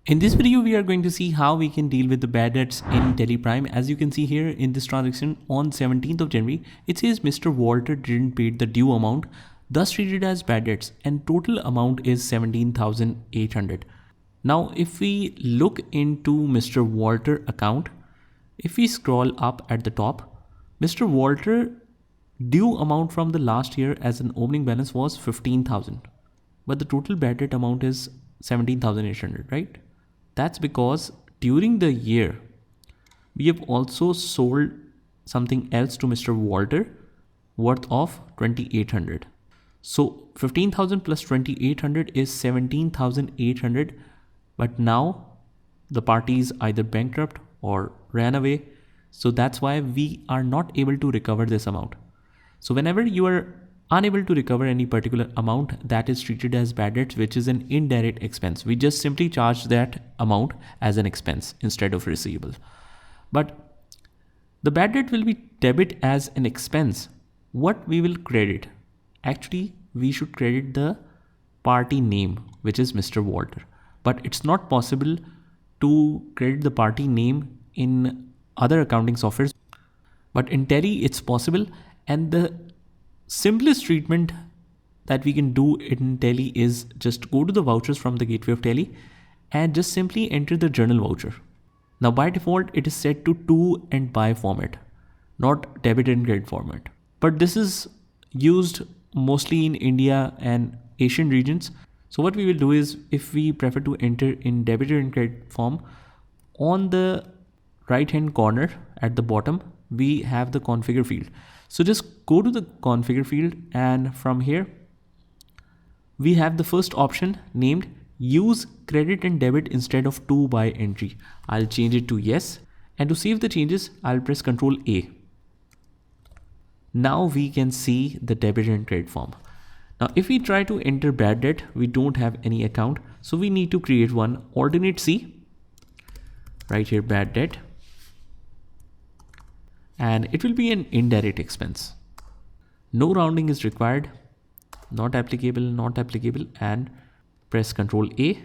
In this video, we are going to see how we can deal with the bad debts in Teleprime. As you can see here in this transaction on 17th of January, it says Mr. Walter didn't pay the due amount, thus treated as bad debts, and total amount is 17,800. Now, if we look into Mr. Walter account, if we scroll up at the top, Mr. Walter due amount from the last year as an opening balance was 15,000, but the total bad debt amount is 17,800, right? That's because during the year, we have also sold something else to Mr. Walter worth of 2,800. So 15,000 plus 2,800 is 17,800. But now the party is either bankrupt or ran away. So that's why we are not able to recover this amount. So whenever you are unable to recover any particular amount, that is treated as bad debts, which is an indirect expense. We just simply charge that amount as an expense instead of receivable. But the bad debt will be debit as an expense. What we will credit? Actually, we should credit the party name, which is Mr. Walter. But it's not possible to credit the party name in other accounting softwares. But in Tele, it's possible. And the simplest treatment that we can do in Tele is just go to the vouchers from the gateway of Tele and just simply enter the journal voucher. Now by default, it is set to to and by format, not debit and credit format. But this is used mostly in India and Asian regions. So what we will do is, if we prefer to enter in debit and credit form, on the right hand corner at the bottom, we have the configure field. So just go to the configure field, and from here we have the first option named use credit and debit instead of to by entry. I'll change it to yes, and to save the changes I'll press Ctrl A. Now we can see the debit and credit form. Now if we try to enter bad debt, we don't have any account, so we need to create one. Alternate C, right here, bad debt, and it will be an indirect expense. No rounding is required, not applicable, and press Ctrl A.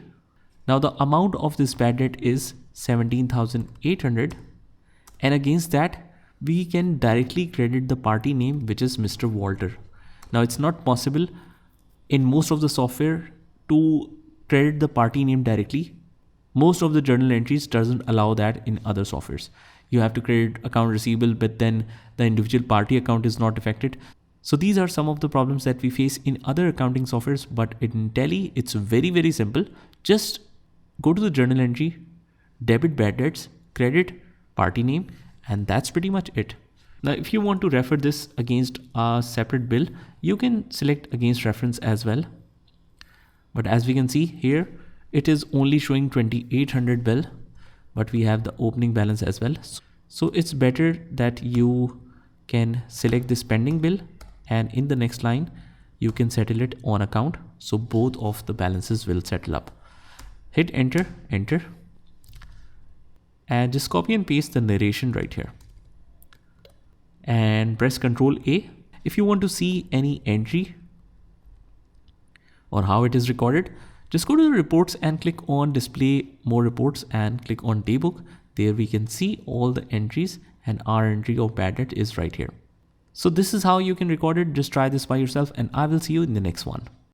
Now the amount of this bad debt is 17,800, and against that we can directly credit the party name, which is Mr. Walter. Now it's not possible in most of the software to credit the party name directly. Most of the journal entries doesn't allow that in other softwares. You have to credit account receivable, but then the individual party account is not affected. So these are some of the problems that we face in other accounting softwares, but in Tele, it's very, very simple. Just go to the journal entry, debit bad debts, credit party name, and that's pretty much it. Now, if you want to refer this against a separate bill, you can select against reference as well. But as we can see here, it is only showing 2,800 bill, but we have the opening balance as well. So it's better that you can select this pending bill, and in the next line, you can settle it on account. So both of the balances will settle up. Hit enter, and just copy and paste the narration right here. And press Ctrl A. If you want to see any entry or how it is recorded, just go to the reports and click on display more reports and click on daybook. There we can see all the entries, and our entry of bad debt is right here. So this is how you can record it. Just try this by yourself, and I will see you in the next one.